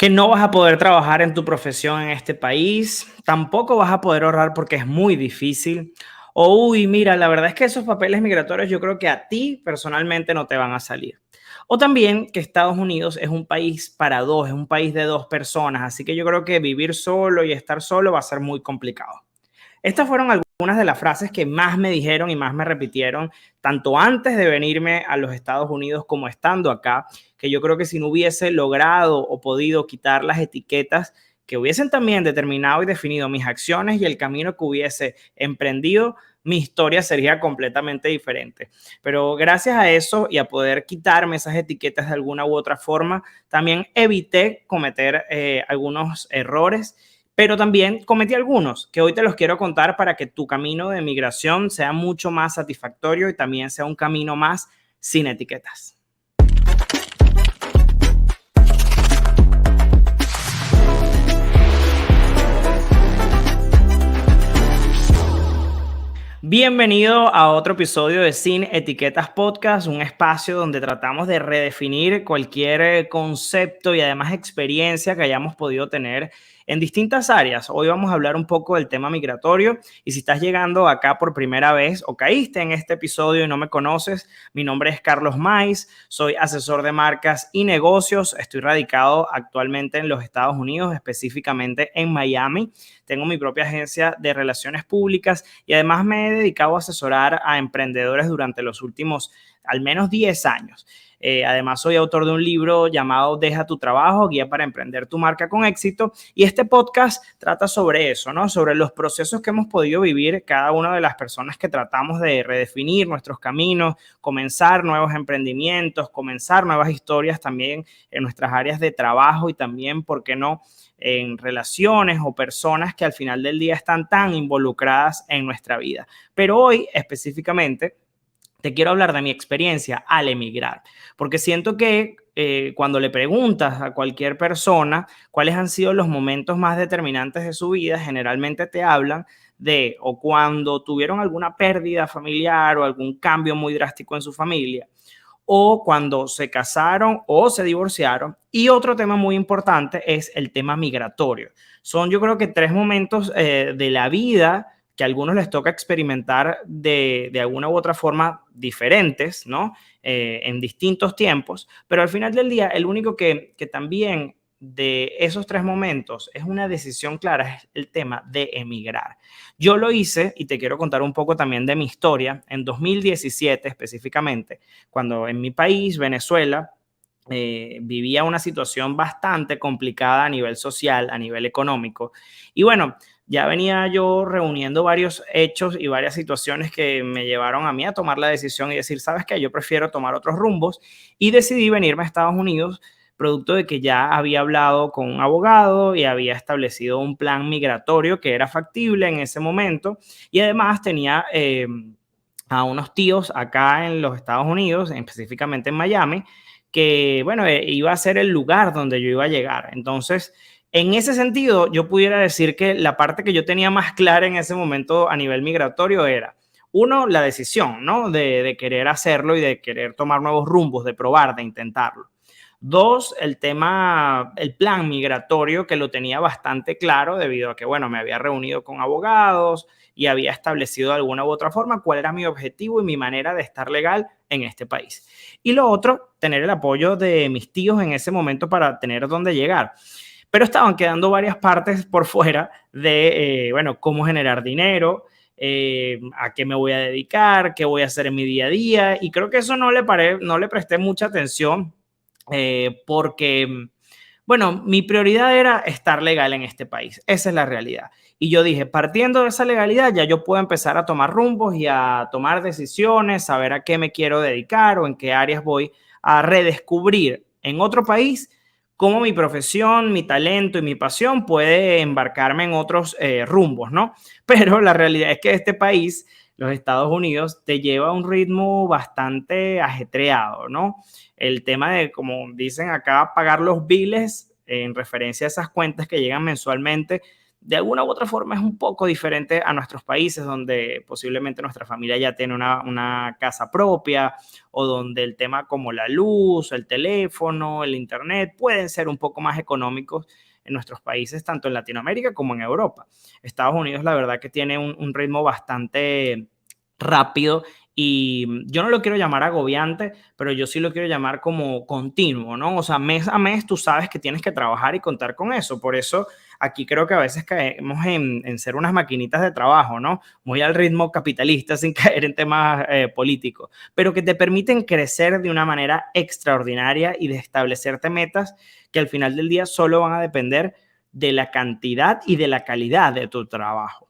Que no vas a poder trabajar en tu profesión en este país, tampoco vas a poder ahorrar porque es muy difícil. O, uy, mira, la verdad es que esos papeles migratorios yo creo que a ti personalmente no te van a salir. O también que Estados Unidos es un país para dos, es un país de dos personas, así que yo creo que vivir solo y estar solo va a ser muy complicado. Estas fueron algunas de las frases que más me dijeron y más me repitieron, tanto antes de venirme a los Estados Unidos como estando acá, que yo creo que si no hubiese logrado o podido quitar las etiquetas que hubiesen también determinado y definido mis acciones y el camino que hubiese emprendido, mi historia sería completamente diferente. Pero gracias a eso y a poder quitarme esas etiquetas de alguna u otra forma, también evité cometer algunos errores, pero también cometí algunos que hoy te los quiero contar para que tu camino de migración sea mucho más satisfactorio y también sea un camino más sin etiquetas. Bienvenido a otro episodio de Sin Etiquetas Podcast, un espacio donde tratamos de redefinir cualquier concepto y además experiencia que hayamos podido tener en distintas áreas. Hoy vamos a hablar un poco del tema migratorio y si estás llegando acá por primera vez o caíste en este episodio y no me conoces, mi nombre es Carlos Mais, soy asesor de marcas y negocios, estoy radicado actualmente en los Estados Unidos, específicamente en Miami. Tengo mi propia agencia de relaciones públicas y además me he dedicado a asesorar a emprendedores durante los últimos al menos 10 años. Además, soy autor de un libro llamado Deja tu trabajo, guía para emprender tu marca con éxito. Y este podcast trata sobre eso, ¿no? Sobre los procesos que hemos podido vivir cada una de las personas que tratamos de redefinir nuestros caminos, comenzar nuevos emprendimientos, comenzar nuevas historias también en nuestras áreas de trabajo y también, ¿por qué no?, en relaciones o personas que al final del día están tan involucradas en nuestra vida. Pero hoy específicamente te quiero hablar de mi experiencia al emigrar, porque siento que cuando le preguntas a cualquier persona cuáles han sido los momentos más determinantes de su vida, generalmente te hablan de o cuando tuvieron alguna pérdida familiar o algún cambio muy drástico en su familia, o cuando se casaron o se divorciaron. Y otro tema muy importante es el tema migratorio. Son, yo creo que, tres momentos de la vida que a algunos les toca experimentar de alguna u otra forma diferentes, ¿no? En distintos tiempos, pero al final del día, el único que también de esos tres momentos es una decisión clara, es el tema de emigrar. Yo lo hice y te quiero contar un poco también de mi historia en 2017 específicamente, cuando en mi país, Venezuela, vivía una situación bastante complicada a nivel social, a nivel económico. Y bueno, ya venía yo reuniendo varios hechos y varias situaciones que me llevaron a mí a tomar la decisión y decir, ¿sabes qué? Yo prefiero tomar otros rumbos y decidí venirme a Estados Unidos producto de que ya había hablado con un abogado y había establecido un plan migratorio que era factible en ese momento y además tenía a unos tíos acá en los Estados Unidos, específicamente en Miami, que, bueno, iba a ser el lugar donde yo iba a llegar. Entonces, en ese sentido, yo pudiera decir que la parte que yo tenía más clara en ese momento a nivel migratorio era, uno, la decisión, ¿no? De querer hacerlo y de querer tomar nuevos rumbos, de probar, de intentarlo. Dos, el tema, el plan migratorio, que lo tenía bastante claro debido a que, bueno, me había reunido con abogados y había establecido de alguna u otra forma cuál era mi objetivo y mi manera de estar legal en este país. Y lo otro, tener el apoyo de mis tíos en ese momento para tener dónde llegar. Pero estaban quedando varias partes por fuera de, bueno, cómo generar dinero, a qué me voy a dedicar, qué voy a hacer en mi día a día. Y creo que eso no le presté mucha atención porque, bueno, mi prioridad era estar legal en este país. Esa es la realidad. Y yo dije, partiendo de esa legalidad, ya yo puedo empezar a tomar rumbos y a tomar decisiones, saber a qué me quiero dedicar o en qué áreas voy a redescubrir en otro país, cómo mi profesión, mi talento y mi pasión puede embarcarme en otros rumbos, ¿no? Pero la realidad es que este país, los Estados Unidos, te lleva a un ritmo bastante ajetreado, ¿no? El tema de, como dicen acá, pagar los biles en referencia a esas cuentas que llegan mensualmente, de alguna u otra forma es un poco diferente a nuestros países donde posiblemente nuestra familia ya tiene una casa propia o donde el tema como la luz, el teléfono, el internet pueden ser un poco más económicos en nuestros países, tanto en Latinoamérica como en Europa. Estados Unidos, la verdad que tiene un ritmo bastante rápido y yo no lo quiero llamar agobiante, pero yo sí lo quiero llamar como continuo, ¿no? O sea, mes a mes tú sabes que tienes que trabajar y contar con eso. Por eso aquí creo que a veces caemos en ser unas maquinitas de trabajo, ¿no? Muy al ritmo capitalista sin caer en temas políticos, pero que te permiten crecer de una manera extraordinaria y de establecerte metas que al final del día solo van a depender de la cantidad y de la calidad de tu trabajo.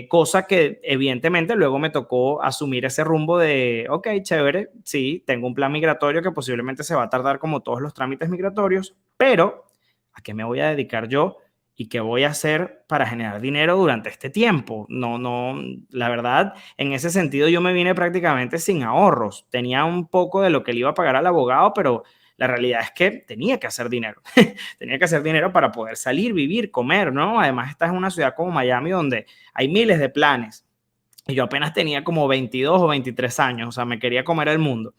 Cosa que evidentemente luego me tocó asumir ese rumbo de, ok, chévere, sí, tengo un plan migratorio que posiblemente se va a tardar como todos los trámites migratorios, pero ¿a qué me voy a dedicar yo? ¿Y qué voy a hacer para generar dinero durante este tiempo? No, la verdad, en ese sentido yo me vine prácticamente sin ahorros. Tenía un poco de lo que le iba a pagar al abogado, pero la realidad es que tenía que hacer dinero. Tenía que hacer dinero para poder salir, vivir, comer, ¿no? Además, estás en una ciudad como Miami donde hay miles de planes. Y yo apenas tenía como 22 o 23 años, o sea, me quería comer el mundo.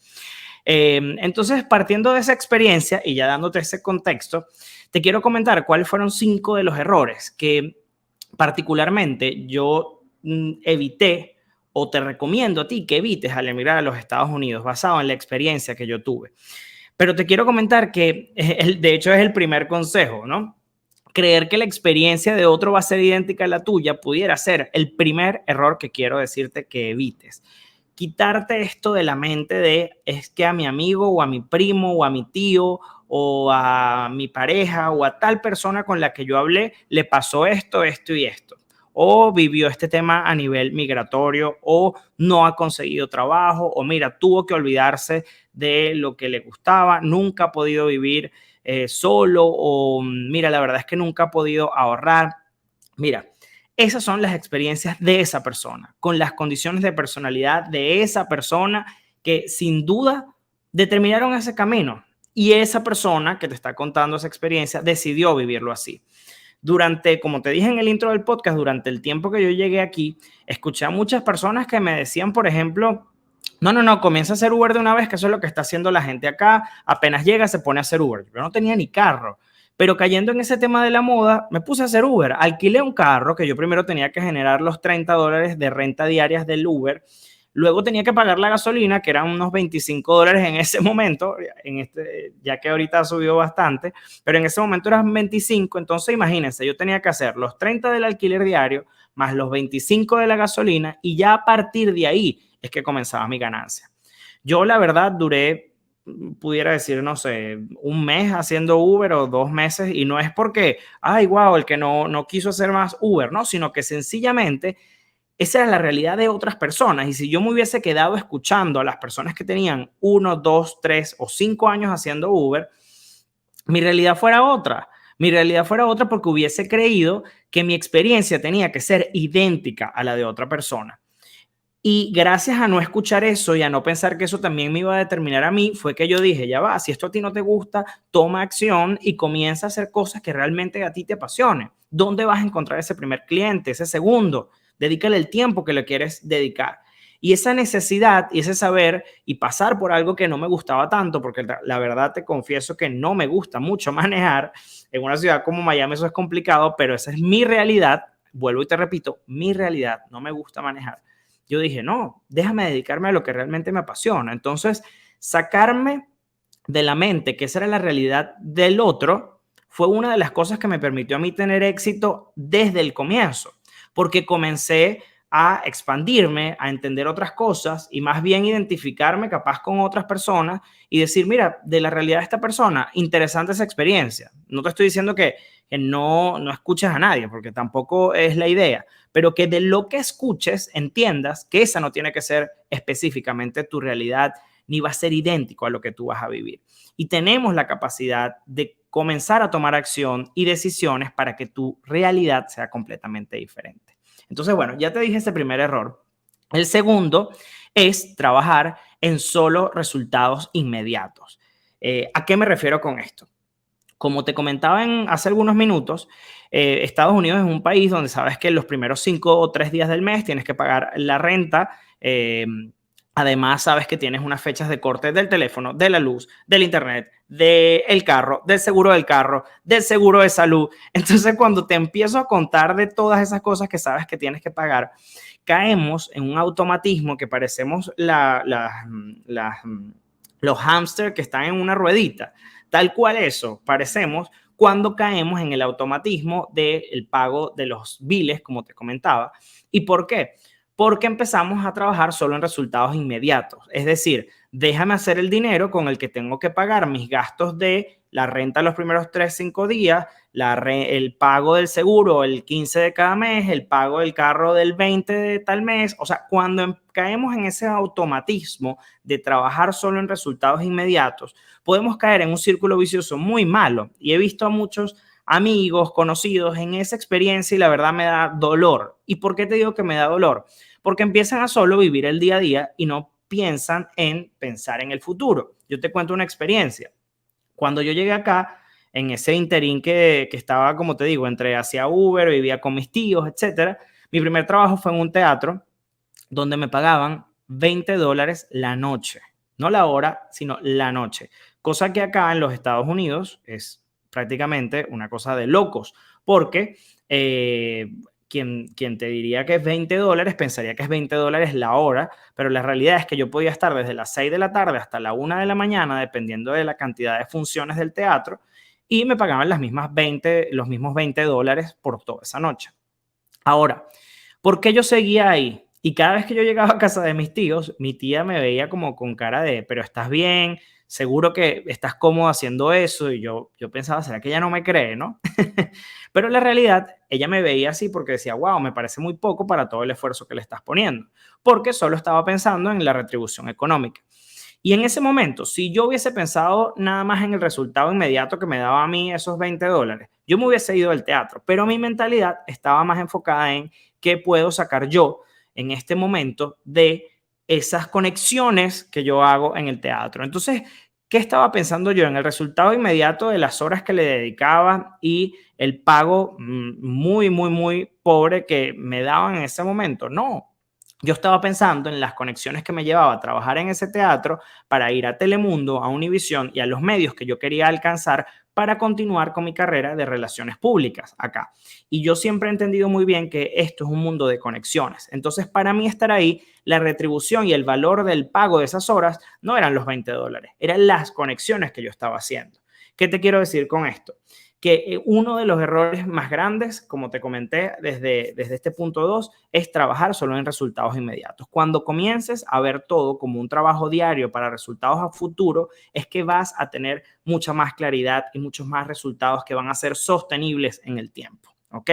Entonces, partiendo de esa experiencia y ya dándote ese contexto, te quiero comentar cuáles fueron 5 de los errores que particularmente yo evité o te recomiendo a ti que evites al emigrar a los Estados Unidos basado en la experiencia que yo tuve. Pero te quiero comentar que, de hecho, es el primer consejo, ¿no? Creer que la experiencia de otro va a ser idéntica a la tuya pudiera ser el primer error que quiero decirte que evites. Quitarte esto de la mente de es que a mi amigo o a mi primo o a mi tío o a mi pareja o a tal persona con la que yo hablé le pasó esto, esto y esto. O vivió este tema a nivel migratorio o no ha conseguido trabajo o mira, tuvo que olvidarse de lo que le gustaba, nunca ha podido vivir solo o mira, la verdad es que nunca ha podido ahorrar. Mira, esas son las experiencias de esa persona, con las condiciones de personalidad de esa persona que sin duda determinaron ese camino. Y esa persona que te está contando esa experiencia decidió vivirlo así. Durante, como te dije en el intro del podcast, durante el tiempo que yo llegué aquí, escuché a muchas personas que me decían, por ejemplo, no, comienza a hacer Uber de una vez, que eso es lo que está haciendo la gente acá. Apenas llega, se pone a hacer Uber. Yo no tenía ni carro. Pero cayendo en ese tema de la moda, me puse a hacer Uber. Alquilé un carro que yo primero tenía que generar los $30 de renta diarias del Uber. Luego tenía que pagar la gasolina, que eran unos $25 en ese momento, ya que ahorita ha subido bastante, pero en ese momento eran 25. Entonces, imagínense, yo tenía que hacer los 30 del alquiler diario más los 25 de la gasolina y ya a partir de ahí es que comenzaba mi ganancia. Yo, la verdad, duré, pudiera decir, no sé, un mes haciendo Uber o 2 meses y no es porque, ay, wow, el que no quiso hacer más Uber, no, sino que sencillamente esa era la realidad de otras personas. Y si yo me hubiese quedado escuchando a las personas que tenían 1, 2, 3 o 5 años haciendo Uber, mi realidad fuera otra. Mi realidad fuera otra porque hubiese creído que mi experiencia tenía que ser idéntica a la de otra persona. Y gracias a no escuchar eso y a no pensar que eso también me iba a determinar a mí, fue que yo dije, ya va, si esto a ti no te gusta, toma acción y comienza a hacer cosas que realmente a ti te apasionen. ¿Dónde vas a encontrar ese primer cliente, ese segundo? Dedícale el tiempo que le quieres dedicar. Y esa necesidad y ese saber y pasar por algo que no me gustaba tanto, porque la verdad te confieso que no me gusta mucho manejar, en una ciudad como Miami eso es complicado, pero esa es mi realidad, vuelvo y te repito, mi realidad, no me gusta manejar. Yo dije, no, déjame dedicarme a lo que realmente me apasiona. Entonces, sacarme de la mente que esa era la realidad del otro fue una de las cosas que me permitió a mí tener éxito desde el comienzo, porque comencé a expandirme, a entender otras cosas y más bien identificarme capaz con otras personas y decir, mira, de la realidad de esta persona, interesante esa experiencia. No te estoy diciendo que no escuches a nadie, porque tampoco es la idea, pero que de lo que escuches entiendas que esa no tiene que ser específicamente tu realidad, ni va a ser idéntico a lo que tú vas a vivir. Y tenemos la capacidad de comenzar a tomar acción y decisiones para que tu realidad sea completamente diferente. Entonces, bueno, ya te dije ese primer error. El segundo es trabajar en solo resultados inmediatos. ¿A qué me refiero con esto? Como te comentaba hace algunos minutos, Estados Unidos es un país donde sabes que los primeros 5 o 3 días del mes tienes que pagar la renta. Además, sabes que tienes unas fechas de corte del teléfono, de la luz, del internet, del carro, del carro, del seguro de salud. Entonces, cuando te empiezo a contar de todas esas cosas que sabes que tienes que pagar, caemos en un automatismo que parecemos los hámsters que están en una ruedita. Tal cual eso, parecemos cuando caemos en el automatismo del pago de los biles, como te comentaba. ¿Y por qué? Porque empezamos a trabajar solo en resultados inmediatos. Es decir, déjame hacer el dinero con el que tengo que pagar mis gastos de la renta los primeros 3, 5 días, el pago del seguro el 15 de cada mes, el pago del carro del 20 de tal mes. O sea, cuando caemos en ese automatismo de trabajar solo en resultados inmediatos, podemos caer en un círculo vicioso muy malo. Y he visto a muchos amigos, conocidos en esa experiencia y la verdad me da dolor. ¿Y por qué te digo que me da dolor? Porque empiezan a solo vivir el día a día y no piensan en pensar en el futuro. Yo te cuento una experiencia. Cuando yo llegué acá, en ese interín que estaba, como te digo, entre hacia Uber, vivía con mis tíos, etcétera, mi primer trabajo fue en un teatro donde me pagaban $20 la noche. No la hora, sino la noche. Cosa que acá en los Estados Unidos es prácticamente una cosa de locos, porque quien te diría que es $20 pensaría que es $20 la hora, pero la realidad es que yo podía estar desde las 6 de la tarde hasta la 1 de la mañana, dependiendo de la cantidad de funciones del teatro, y me pagaban los mismos $20 por toda esa noche. Ahora, ¿por qué yo seguía ahí? Y cada vez que yo llegaba a casa de mis tíos, mi tía me veía como con cara de, pero estás bien, seguro que estás cómodo haciendo eso. Y yo pensaba, ¿será que ella no me cree, no? Pero en la realidad, ella me veía así porque decía, wow, me parece muy poco para todo el esfuerzo que le estás poniendo. Porque solo estaba pensando en la retribución económica. Y en ese momento, si yo hubiese pensado nada más en el resultado inmediato que me daba a mí esos $20, yo me hubiese ido del teatro, pero mi mentalidad estaba más enfocada en qué puedo sacar yo en este momento de esas conexiones que yo hago en el teatro. Entonces, ¿qué estaba pensando yo? En el resultado inmediato de las horas que le dedicaba y el pago muy, muy, muy pobre que me daban en ese momento. No, yo estaba pensando en las conexiones que me llevaba a trabajar en ese teatro para ir a Telemundo, a Univisión y a los medios que yo quería alcanzar para continuar con mi carrera de relaciones públicas acá. Y yo siempre he entendido muy bien que esto es un mundo de conexiones. Entonces, para mí estar ahí, la retribución y el valor del pago de esas horas no eran los $20, eran las conexiones que yo estaba haciendo. ¿Qué te quiero decir con esto? Que uno de los errores más grandes, como te comenté desde este punto 2, es trabajar solo en resultados inmediatos. Cuando comiences a ver todo como un trabajo diario para resultados a futuro, es que vas a tener mucha más claridad y muchos más resultados que van a ser sostenibles en el tiempo. ¿Ok?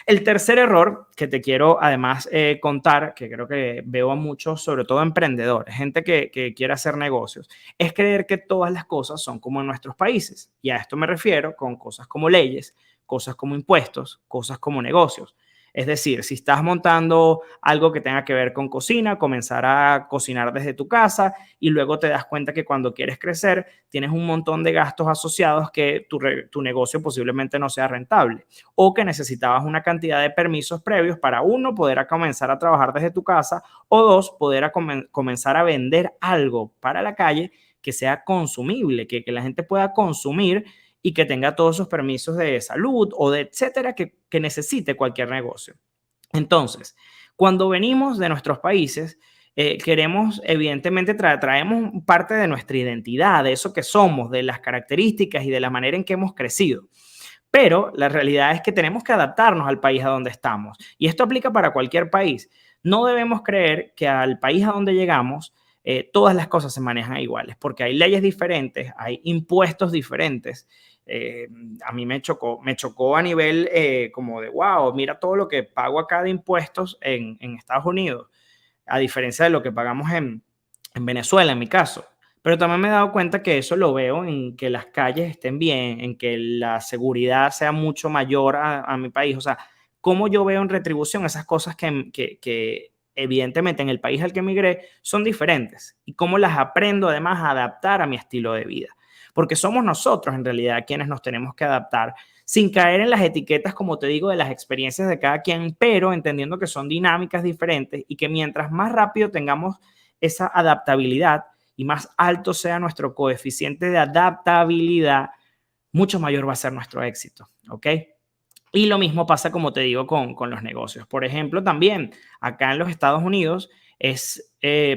El tercer error que te quiero además contar, que creo que veo a muchos, sobre todo emprendedores, gente que quiere hacer negocios, es creer que todas las cosas son como en nuestros países. Y a esto me refiero con cosas como leyes, cosas como impuestos, cosas como negocios. Es decir, si estás montando algo que tenga que ver con cocina, comenzar a cocinar desde tu casa y luego te das cuenta que cuando quieres crecer tienes un montón de gastos asociados que tu negocio posiblemente no sea rentable o que necesitabas una cantidad de permisos previos para uno, poder comenzar a trabajar desde tu casa o dos, poder comenzar a vender algo para la calle que sea consumible, que la gente pueda consumir y que tenga todos esos permisos de salud o de etcétera que necesite cualquier negocio. Entonces, cuando venimos de nuestros países, queremos, evidentemente, traemos parte de nuestra identidad, de eso que somos, de las características y de la manera en que hemos crecido. Pero la realidad es que tenemos que adaptarnos al país a donde estamos. Y esto aplica para cualquier país. No debemos creer que al país a donde llegamos todas las cosas se manejan iguales, porque hay leyes diferentes, hay impuestos diferentes. Eh, a mí me chocó a nivel como de, wow, mira todo lo que pago acá de impuestos en Estados Unidos, a diferencia de lo que pagamos en Venezuela, en mi caso. Pero también me he dado cuenta que eso lo veo en que las calles estén bien, en que la seguridad sea mucho mayor a mi país. O sea, cómo yo veo en retribución esas cosas que evidentemente en el país al que emigré son diferentes y cómo las aprendo además a adaptar a mi estilo de vida. porque somos nosotros en realidad quienes nos tenemos que adaptar sin caer en las etiquetas, como te digo, de las experiencias de cada quien, pero entendiendo que son dinámicas diferentes y que mientras más rápido tengamos esa adaptabilidad y más alto sea nuestro coeficiente de adaptabilidad, mucho mayor va a ser nuestro éxito, ¿ok? Y lo mismo pasa, como te digo, con los negocios. Por ejemplo, también acá en los Estados Unidos es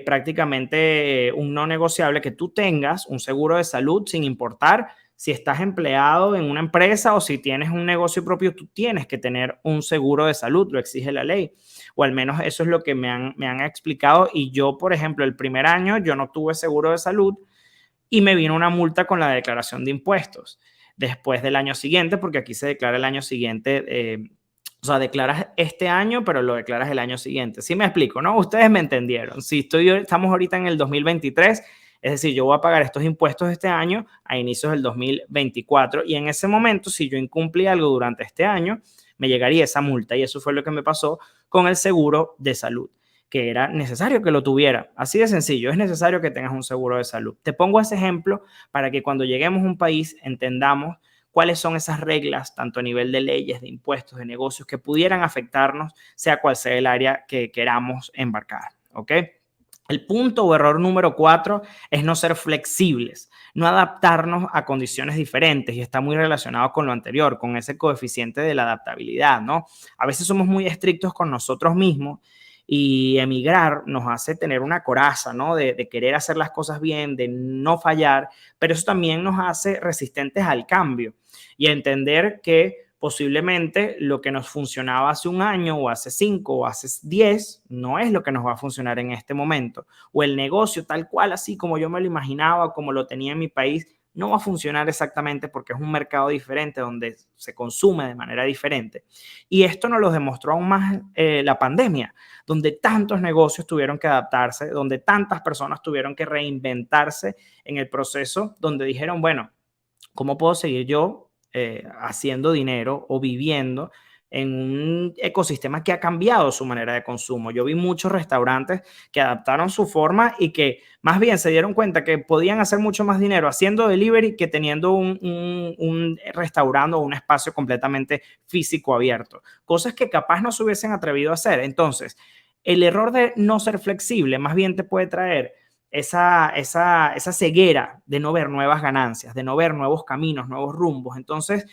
prácticamente un no negociable que tú tengas un seguro de salud sin importar si estás empleado en una empresa o si tienes un negocio propio, tú tienes que tener un seguro de salud, lo exige la ley. O al menos eso es lo que me han explicado. Y yo, por ejemplo, el primer año yo no tuve seguro de salud y me vino una multa con la declaración de impuestos después del año siguiente, porque aquí se declara el año siguiente, o sea, declaras este año, pero lo declaras el año siguiente. ¿Sí me explico, no? Ustedes me entendieron. Si estamos ahorita en el 2023, es decir, yo voy a pagar estos impuestos este año a inicios del 2024 y en ese momento, si yo incumplí algo durante este año, me llegaría esa multa y eso fue lo que me pasó con el seguro de salud, que era necesario que lo tuviera. Así de sencillo, es necesario que tengas un seguro de salud. Te pongo ese ejemplo para que cuando lleguemos a un país entendamos cuáles son esas reglas, tanto a nivel de leyes, de impuestos, de negocios, que pudieran afectarnos, sea cual sea el área que queramos embarcar. ¿Ok? El punto o error número 4 es no ser flexibles, no adaptarnos a condiciones diferentes y está muy relacionado con lo anterior, con ese coeficiente de la adaptabilidad, ¿no? A veces somos muy estrictos con nosotros mismos y emigrar nos hace tener una coraza, ¿no? De querer hacer las cosas bien, de no fallar, pero eso también nos hace resistentes al cambio y a entender que posiblemente lo que nos funcionaba hace un año o hace 5 o hace 10 no es lo que nos va a funcionar en este momento. O el negocio tal cual, así como yo me lo imaginaba, como lo tenía en mi país, no va a funcionar exactamente porque es un mercado diferente donde se consume de manera diferente. Y esto nos lo demostró aún más la pandemia, donde tantos negocios tuvieron que adaptarse, donde tantas personas tuvieron que reinventarse en el proceso, donde dijeron, bueno, ¿cómo puedo seguir yo haciendo dinero o viviendo en un ecosistema que ha cambiado su manera de consumo? Yo vi muchos restaurantes que adaptaron su forma y que más bien se dieron cuenta que podían hacer mucho más dinero haciendo delivery que teniendo un restaurante o un espacio completamente físico abierto. Cosas que capaz no se hubiesen atrevido a hacer. Entonces, el error de no ser flexible más bien te puede traer esa ceguera de no ver nuevas ganancias, de no ver nuevos caminos, nuevos rumbos. Entonces,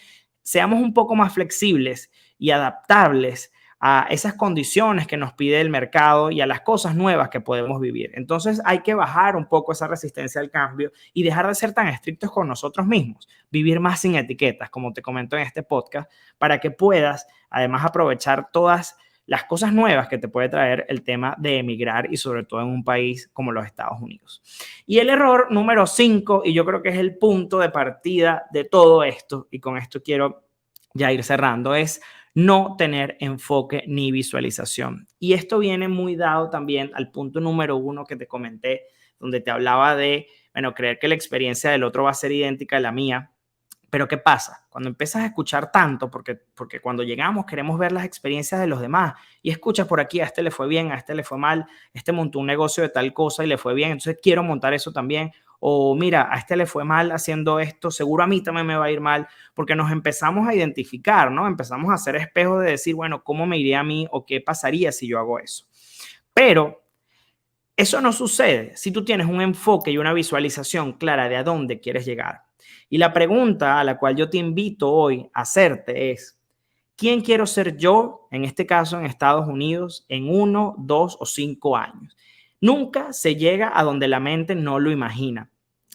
seamos un poco más flexibles y adaptables a esas condiciones que nos pide el mercado y a las cosas nuevas que podemos vivir. Entonces, hay que bajar un poco esa resistencia al cambio y dejar de ser tan estrictos con nosotros mismos, vivir más sin etiquetas, como te comento en este podcast, para que puedas además aprovechar todas las cosas nuevas que te puede traer el tema de emigrar y sobre todo en un país como los Estados Unidos. Y el error número 5, y yo creo que es el punto de partida de todo esto, y con esto quiero ya ir cerrando, es no tener enfoque ni visualización. Y esto viene muy dado también al punto número 1 que te comenté, donde te hablaba de, bueno, creer que la experiencia del otro va a ser idéntica a la mía. Pero ¿qué pasa? Cuando empiezas a escuchar tanto, porque cuando llegamos queremos ver las experiencias de los demás y escuchas por aquí, a este le fue bien, a este le fue mal, este montó un negocio de tal cosa y le fue bien, entonces quiero montar eso también. O mira, a este le fue mal haciendo esto, seguro a mí también me va a ir mal, porque nos empezamos a identificar, ¿no? Empezamos a hacer espejos de decir, bueno, ¿cómo me iría a mí o qué pasaría si yo hago eso? Pero eso no sucede si tú tienes un enfoque y una visualización clara de a dónde quieres llegar. Y la pregunta a la cual yo te invito hoy a hacerte es, ¿quién quiero ser yo, en este caso en Estados Unidos, en 1, 2 o 5 años? Nunca se llega a donde la mente no lo imagina.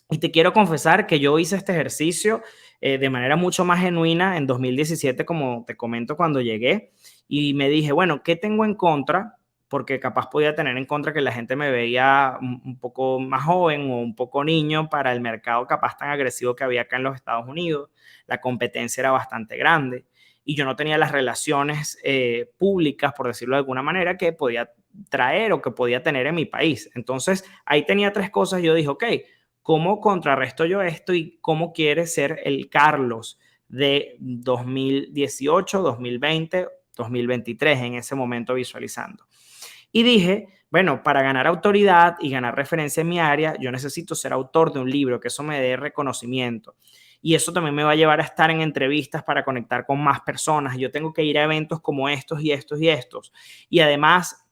Y te quiero confesar que yo hice este ejercicio de manera mucho más genuina en 2017, como te comento cuando llegué, y me dije, bueno, ¿qué tengo en contra? Porque capaz podía tener en contra que la gente me veía un poco más joven o un poco niño para el mercado capaz tan agresivo que había acá en los Estados Unidos. La competencia era bastante grande y yo no tenía las relaciones públicas, por decirlo de alguna manera, que podía traer o que podía tener en mi país. Entonces, ahí tenía tres cosas. Yo dije, ok, ¿cómo contrarresto yo esto y cómo quiere ser el Carlos de 2018, 2020, 2023 en ese momento visualizando? Y dije, bueno, para ganar autoridad y ganar referencia en mi área, yo necesito ser autor de un libro, que eso me dé reconocimiento. Y eso también me va a llevar a estar en entrevistas para conectar con más personas. Yo tengo que ir a eventos como estos y estos y estos. Y además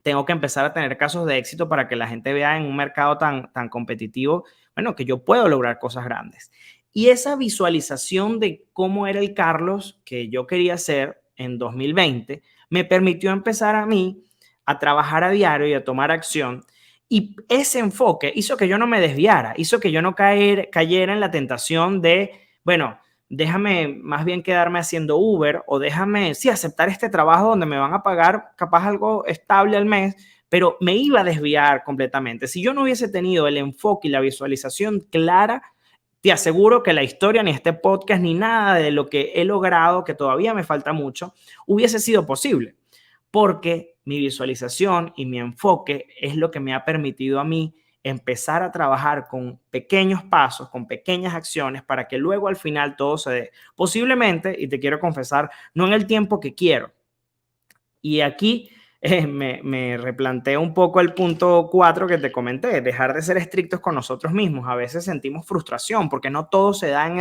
tengo que empezar a tener casos de éxito para que la gente vea en un mercado tan competitivo, bueno, que yo puedo lograr cosas grandes. Y esa visualización de cómo era el Carlos que yo quería ser en 2020 me permitió empezar a mí a trabajar a diario y a tomar acción. Y ese enfoque hizo que yo no me desviara, hizo que yo no cayera en la tentación de, bueno, déjame más bien quedarme haciendo Uber o déjame, sí, aceptar este trabajo donde me van a pagar capaz algo estable al mes, pero me iba a desviar completamente. Si yo no hubiese tenido el enfoque y la visualización clara, te aseguro que la historia, ni este podcast, ni nada de lo que he logrado, que todavía me falta mucho, hubiese sido posible. Porque mi visualización y mi enfoque es lo que me ha permitido a mí empezar a trabajar con pequeños pasos, con pequeñas acciones, para que luego al final todo se dé. Posiblemente, y te quiero confesar, no en el tiempo que quiero. Y aquí me replanteo un poco el punto 4 que te comenté, dejar de ser estrictos con nosotros mismos. A veces sentimos frustración porque no todo se da en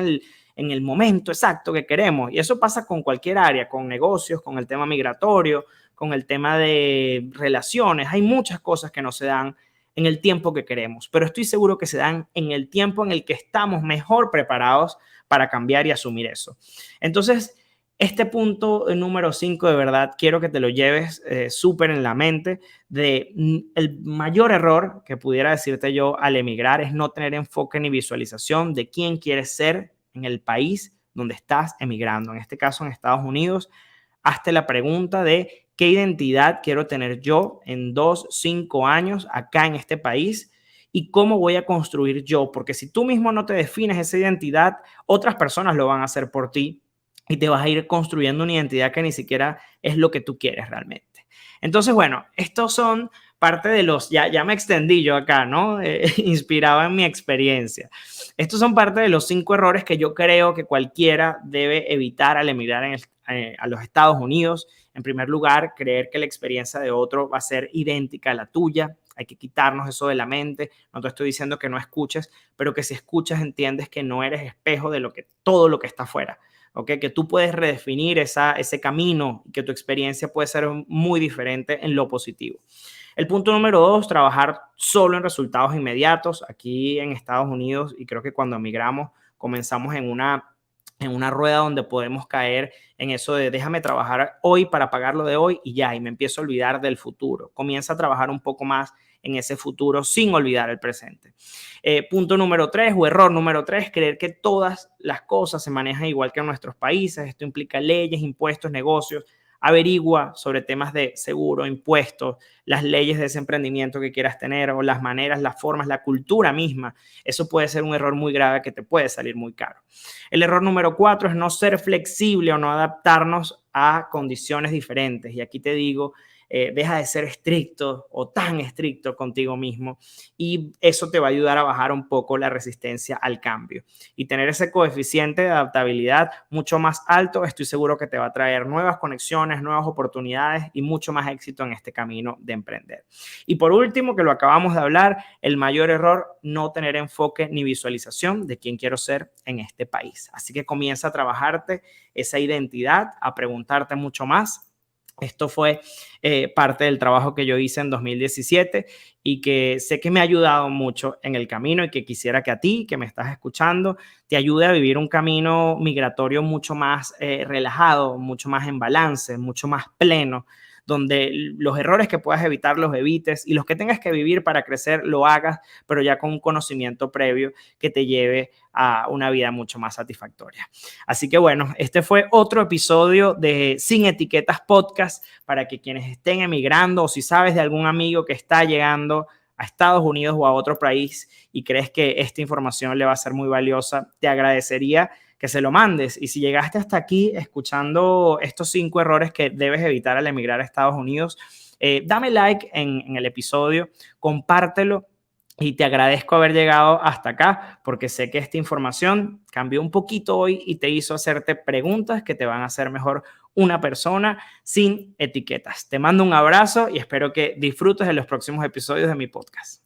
el momento exacto que queremos. Y eso pasa con cualquier área, con negocios, con el tema migratorio, con el tema de relaciones. Hay muchas cosas que no se dan en el tiempo que queremos, pero estoy seguro que se dan en el tiempo en el que estamos mejor preparados para cambiar y asumir eso. Entonces, este punto número 5, de verdad, quiero que te lo lleves súper en la mente de el mayor error que pudiera decirte yo al emigrar es no tener enfoque ni visualización de quién quieres ser en el país donde estás emigrando. En este caso, en Estados Unidos, hazte la pregunta de qué identidad quiero tener yo en 2, 5 años acá en este país y cómo voy a construir yo. Porque si tú mismo no te defines esa identidad, otras personas lo van a hacer por ti y te vas a ir construyendo una identidad que ni siquiera es lo que tú quieres realmente. Entonces, bueno, estos son parte de los, ya me extendí yo acá, ¿no? Inspirado en mi experiencia. Estos son parte de los 5 errores que yo creo que cualquiera debe evitar al emigrar a los Estados Unidos. En primer lugar, creer que la experiencia de otro va a ser idéntica a la tuya. Hay que quitarnos eso de la mente. No te estoy diciendo que no escuches, pero que si escuchas entiendes que no eres espejo de todo lo que está afuera. ¿Okay? Que tú puedes redefinir ese camino y que tu experiencia puede ser muy diferente en lo positivo. El punto número 2, trabajar solo en resultados inmediatos. Aquí en Estados Unidos, y creo que cuando emigramos comenzamos en una rueda donde podemos caer en eso de déjame trabajar hoy para pagar lo de hoy y ya, y me empiezo a olvidar del futuro. Comienza a trabajar un poco más en ese futuro sin olvidar el presente. Punto número 3 o error número 3, creer que todas las cosas se manejan igual que en nuestros países. Esto implica leyes, impuestos, negocios. Averigua sobre temas de seguro, impuestos, las leyes de ese emprendimiento que quieras tener o las maneras, las formas, la cultura misma. Eso puede ser un error muy grave que te puede salir muy caro. El error número 4 es no ser flexible o no adaptarnos a condiciones diferentes. Y aquí te digo, deja de ser estricto o tan estricto contigo mismo y eso te va a ayudar a bajar un poco la resistencia al cambio. Y tener ese coeficiente de adaptabilidad mucho más alto, estoy seguro que te va a traer nuevas conexiones, nuevas oportunidades y mucho más éxito en este camino de emprender. Y por último, que lo acabamos de hablar, el mayor error, no tener enfoque ni visualización de quién quiero ser en este país. Así que comienza a trabajarte esa identidad, a preguntarte mucho más. Esto fue parte del trabajo que yo hice en 2017 y que sé que me ha ayudado mucho en el camino y que quisiera que a ti, que me estás escuchando, te ayude a vivir un camino migratorio mucho más relajado, mucho más en balance, mucho más pleno, donde los errores que puedas evitar los evites y los que tengas que vivir para crecer lo hagas, pero ya con un conocimiento previo que te lleve a una vida mucho más satisfactoria. Así que bueno, este fue otro episodio de Sin Etiquetas Podcast para que quienes estén emigrando o si sabes de algún amigo que está llegando a Estados Unidos o a otro país y crees que esta información le va a ser muy valiosa, te agradecería que se lo mandes. Y si llegaste hasta aquí escuchando estos 5 errores que debes evitar al emigrar a Estados Unidos, dame like en el episodio, compártelo y te agradezco haber llegado hasta acá porque sé que esta información cambió un poquito hoy y te hizo hacerte preguntas que te van a hacer mejor una persona sin etiquetas. Te mando un abrazo y espero que disfrutes de los próximos episodios de mi podcast.